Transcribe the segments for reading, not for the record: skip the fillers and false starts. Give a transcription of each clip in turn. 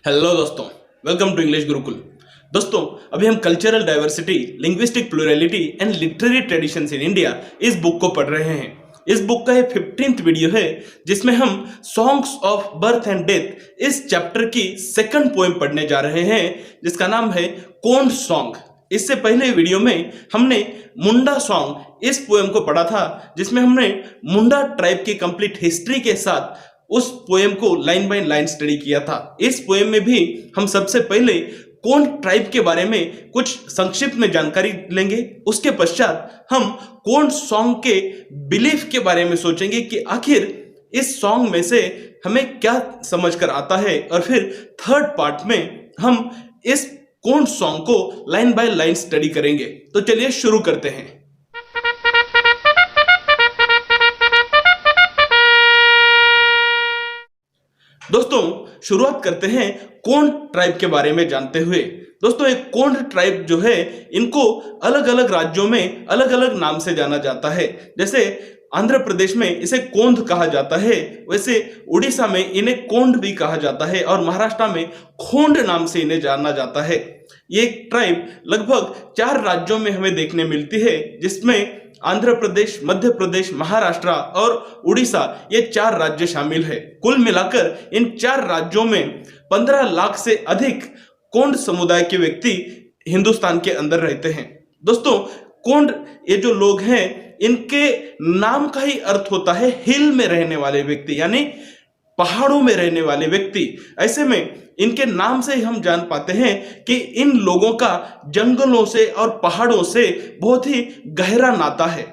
Hello दोस्तों, welcome to English Gurukul. दोस्तों, अभी हम cultural diversity, linguistic plurality and literary traditions in India इस बुक को पढ़ रहे हैं। इस बुक का ये 15th वीडियो है जिसमें हम songs of birth and death इस चैप्टर की सेकंड पोएम पढ़ने जा रहे हैं जिसका नाम है कोंड सॉन्ग। इससे पहले वीडियो में हमने मुंडा सॉन्ग इस पोएम को पढ़ा था जिसमें हमने मुंडा ट्राइब की कंप्लीट हिस्ट्री के साथ उस पोएम को लाइन बाय लाइन स्टडी किया था। इस पोएम में भी हम सबसे पहले कोंड ट्राइब के बारे में कुछ संक्षिप्त में जानकारी लेंगे। उसके पश्चात हम कोंड सॉन्ग के बिलीफ के बारे में सोचेंगे कि आखिर इस सॉन्ग में से हमें क्या समझ कर आता है, और फिर थर्ड पार्ट में हम इस कोंड सॉन्ग को लाइन बाय लाइन स्टडी करेंगे। तो चलिए शुरू करते हैं। दोस्तों, शुरुआत करते हैं कोंड ट्राइब के बारे में जानते हुए। दोस्तों, एक कोंड ट्राइब जो है इनको अलग अलग राज्यों में अलग अलग नाम से जाना जाता है। जैसे आंध्र प्रदेश में इसे कोंद कहा जाता है, वैसे उड़ीसा में इन्हें कोंड भी कहा जाता है, और महाराष्ट्र में खोंड नाम से इन्हें जाना जाता है। ये ट्राइब लगभग 4 राज्यों में हमें देखने मिलती है, जिसमें आंध्र प्रदेश, मध्य प्रदेश, महाराष्ट्र और उड़ीसा, ये 4 राज्य शामिल है। कुल मिलाकर इन 4 राज्यों में 15 लाख से अधिक कोंड समुदाय के व्यक्ति हिंदुस्तान के अंदर रहते हैं। दोस्तों, कोंड ये जो लोग हैं इनके नाम का ही अर्थ होता है हिल में रहने वाले व्यक्ति, यानी पहाड़ों में रहने वाले व्यक्ति। ऐसे में इनके नाम से हम जान पाते हैं कि इन लोगों का जंगलों से और पहाड़ों से बहुत ही गहरा नाता है।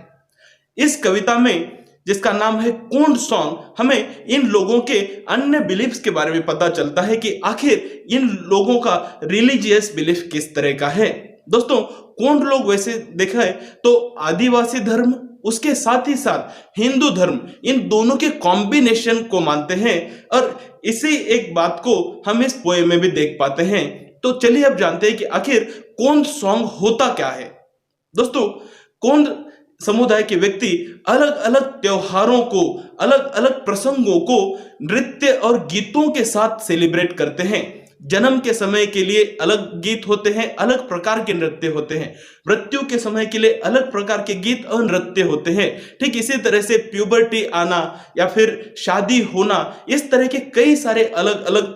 इस कविता में जिसका नाम है कोंड सॉन्ग, हमें इन लोगों के अन्य बिलीफ्स के बारे में पता चलता है कि आखिर इन लोगों का रिलीजियस बिलीफ किस तरह का है। दोस्तों, कोंड लोग वैसे देखा है तो आदिवासी धर्म, उसके साथ ही साथ हिंदू धर्म, इन दोनों के कॉम्बिनेशन को मानते हैं, और इसी एक बात को हम इस पोएम में भी देख पाते हैं। तो चलिए अब जानते हैं कि आखिर कोंड सॉन्ग होता क्या है। दोस्तों, कोंड समुदाय के व्यक्ति अलग अलग त्योहारों को, अलग अलग प्रसंगों को नृत्य और गीतों के साथ सेलिब्रेट करते हैं। जन्म के समय के लिए अलग गीत होते हैं, अलग प्रकार के नृत्य होते हैं। मृत्यु के समय के लिए अलग प्रकार के गीत और नृत्य होते हैं। ठीक इसी तरह से प्यूबर्टी आना या फिर शादी होना, इस तरह के कई सारे अलग अलग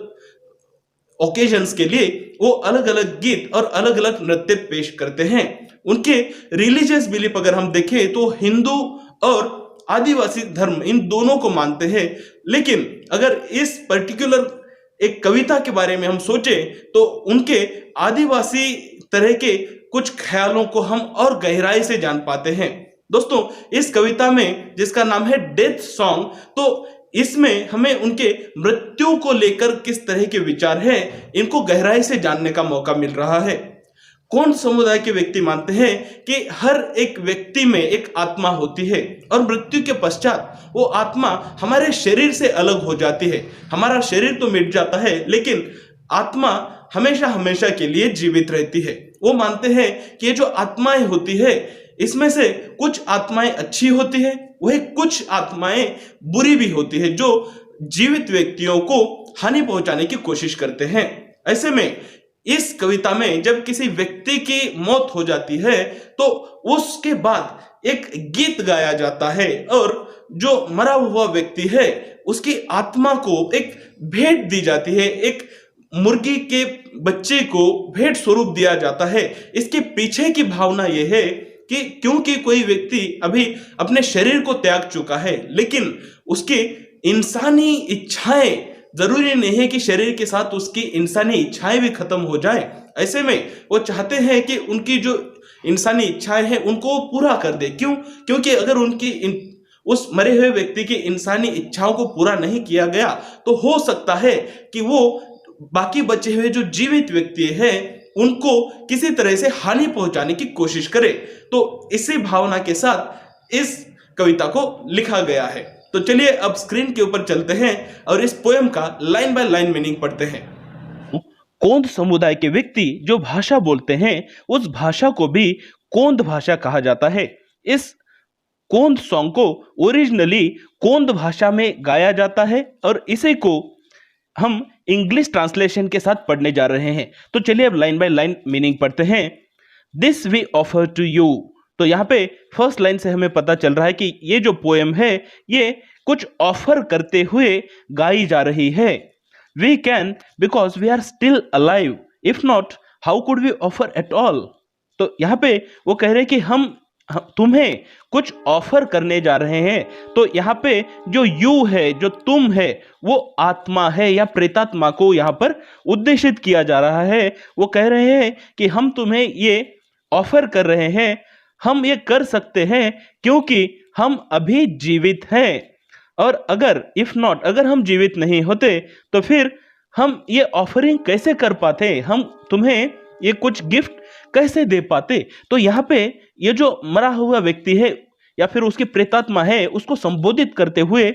ओकेजन्स के लिए वो अलग अलग गीत और अलग अलग नृत्य पेश करते हैं। उनके रिलीजियस बिलीफ अगर हम देखें तो हिंदू और आदिवासी धर्म इन दोनों को मानते हैं। लेकिन अगर इस पर्टिकुलर एक कविता के बारे में हम सोचें तो उनके आदिवासी तरह के कुछ ख्यालों को हम और गहराई से जान पाते हैं। दोस्तों, इस कविता में जिसका नाम है डेथ सॉन्ग, तो इसमें हमें उनके मृत्यु को लेकर किस तरह के विचार हैं, इनको गहराई से जानने का मौका मिल रहा है। कोंड समुदाय के व्यक्ति मानते हैं कि हर एक व्यक्ति में एक आत्मा होती है, और मृत्यु के पश्चात वो आत्मा हमारे शरीर से अलग हो जाती है। हमारा शरीर तो मिट जाता है, लेकिन आत्मा हमेशा हमेशा के लिए जीवित रहती है। वो मानते हैं कि ये जो आत्माएं होती है, इसमें से कुछ आत्माएं अच्छी होती है, वही कुछ आत्माएं बुरी भी होती है, जो जीवित व्यक्तियों को हानि पहुंचाने की कोशिश करते हैं। ऐसे में इस कविता में जब किसी व्यक्ति की मौत हो जाती है तो उसके बाद एक गीत गाया जाता है, और जो मरा हुआ व्यक्ति है उसकी आत्मा को एक भेंट दी जाती है। एक मुर्गी के बच्चे को भेंट स्वरूप दिया जाता है। इसके पीछे की भावना यह है कि क्योंकि कोई व्यक्ति अभी अपने शरीर को त्याग चुका है, लेकिन उसकी इंसानी इच्छाएं, जरूरी नहीं है कि शरीर के साथ उसकी इंसानी इच्छाएं भी खत्म हो जाएं। ऐसे में वो चाहते हैं कि उनकी जो इंसानी इच्छाएं हैं उनको पूरा कर दे। क्योंकि अगर उस मरे हुए व्यक्ति की इंसानी इच्छाओं को पूरा नहीं किया गया तो हो सकता है कि वो बाकी बचे हुए जो जीवित व्यक्ति हैं उनको किसी तरह से हानि पहुंचाने की कोशिश करे। तो इसी भावना के साथ इस कविता को लिखा गया है। तो चलिए अब स्क्रीन के ऊपर चलते हैं और इस पोएम का लाइन बाय लाइन मीनिंग पढ़ते हैं। कोंद समुदाय के व्यक्ति जो भाषा बोलते हैं उस भाषा को भी कोंद भाषा कहा जाता है। इस कोंद सॉन्ग को ओरिजिनली कोंद भाषा में गाया जाता है, और इसे को हम इंग्लिश ट्रांसलेशन के साथ पढ़ने जा रहे हैं। तो चलिए अब लाइन बाय लाइन मीनिंग पढ़ते हैं। This we offer to you. तो यहाँ पे फर्स्ट लाइन से हमें पता चल रहा है कि ये जो पोएम है ये कुछ ऑफर करते हुए गाई जा रही है। We can because we are still alive, if not how could we offer at all. तो यहाँ पे वो कह रहे हैं कि हम तुम्हें कुछ ऑफर करने जा रहे हैं। तो यहाँ पे जो यू है, जो तुम है, वो आत्मा है या प्रेतात्मा को यहाँ पर उद्देशित किया जा रहा है। वो कह रहे हैं कि हम तुम्हें ये ऑफर कर रहे हैं, हम ये कर सकते हैं क्योंकि हम अभी जीवित हैं। और अगर इफ नॉट, अगर हम जीवित नहीं होते तो फिर हम ये ऑफरिंग कैसे कर पाते, हम तुम्हें ये कुछ गिफ्ट कैसे दे पाते। तो यहाँ पे ये जो मरा हुआ व्यक्ति है या फिर उसकी प्रेतात्मा है, उसको संबोधित करते हुए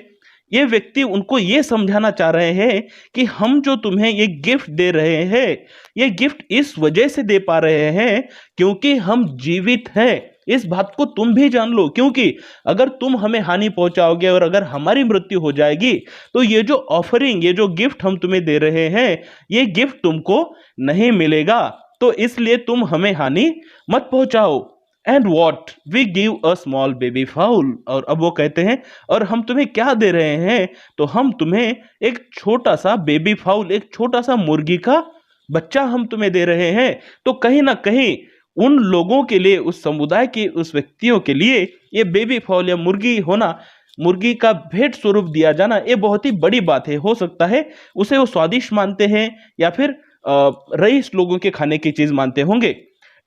ये व्यक्ति उनको ये समझाना चाह रहे हैं कि हम जो तुम्हें ये गिफ्ट दे रहे हैं, ये गिफ्ट इस वजह से दे पा रहे हैं क्योंकि हम जीवित हैं। इस बात को तुम भी जान लो, क्योंकि अगर तुम हमें हानि पहुंचाओगे और अगर हमारी मृत्यु हो जाएगी तो ये जो ऑफरिंग, ये जो गिफ्ट हम तुम्हें दे रहे हैं, ये गिफ्ट तुमको नहीं मिलेगा। तो इसलिए तुम हमें हानि मत पहुंचाओ। And what we give a small baby foul. और अब वो कहते हैं और हम तुम्हें क्या दे रहे हैं, तो हम तुम्हें एक छोटा सा बेबी फाउल, एक छोटा सा मुर्गी का बच्चा हम तुम्हें दे रहे हैं। तो कहीं ना कहीं उन लोगों के लिए, उस समुदाय के उस व्यक्तियों के लिए ये बेबी फाउल या मुर्गी होना, मुर्गी का भेंट स्वरूप दिया जाना, ये बहुत ही बड़ी बात है। हो सकता है उसे वो स्वादिष्ट मानते हैं या फिर रईस लोगों के खाने की चीज मानते होंगे।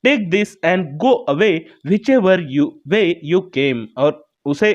Take this and go away whichever way you came. और उसे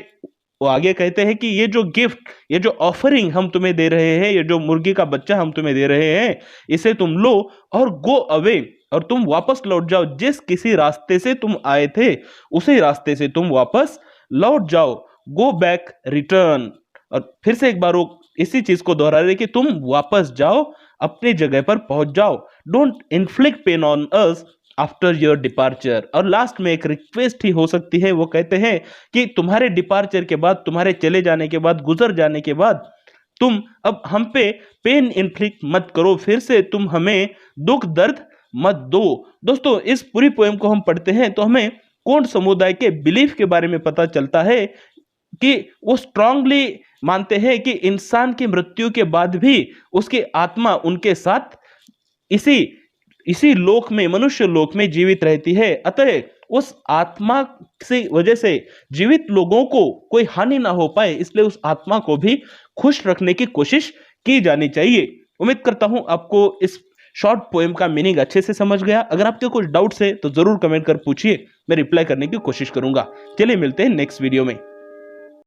वो आगे कहते हैं कि ये जो गिफ्ट, ये जो ऑफरिंग हम तुम्हें दे रहे हैं, ये जो मुर्गी का बच्चा हम तुम्हें दे रहे हैं, इसे तुम लो और गो अवे, और तुम वापस लौट जाओ। जिस किसी रास्ते से तुम आए थे उसी रास्ते से तुम वापस लौट जाओ। Go back, return. और फिर से एक बार वो इसी चीज को दोहरा रहे कि तुम वापस जाओ, अपनी जगह पर पहुंच जाओ। Don't inflict pain on us after your departure. और लास्ट में एक रिक्वेस्ट ही हो सकती है। वो कहते हैं कि तुम्हारे डिपार्चर के बाद, तुम्हारे चले जाने के बाद, गुजर जाने के बाद तुम अब हम पे पेन इन्फ्लिक्ट मत करो, फिर से तुम हमें दुख दर्द मत दो। दोस्तों, इस पूरी पोएम को हम पढ़ते हैं तो हमें कोंड समुदाय के बिलीफ के बारे में पता चलता है कि वो स्ट्रांगली मानते हैं कि इंसान की मृत्यु के बाद भी उसकी आत्मा उनके साथ इसी लोक में, मनुष्य लोक में जीवित रहती है। अतः उस आत्मा से वजह से जीवित लोगों को कोई हानि ना हो पाए, इसलिए उस आत्मा को भी खुश रखने की कोशिश की जानी चाहिए। उम्मीद करता हूं आपको इस शॉर्ट पोएम का मीनिंग अच्छे से समझ गया। अगर आपके कुछ डाउट्स है तो जरूर कमेंट कर पूछिए, मैं रिप्लाई करने की कोशिश करूंगा। चलिए मिलते हैं नेक्स्ट वीडियो में।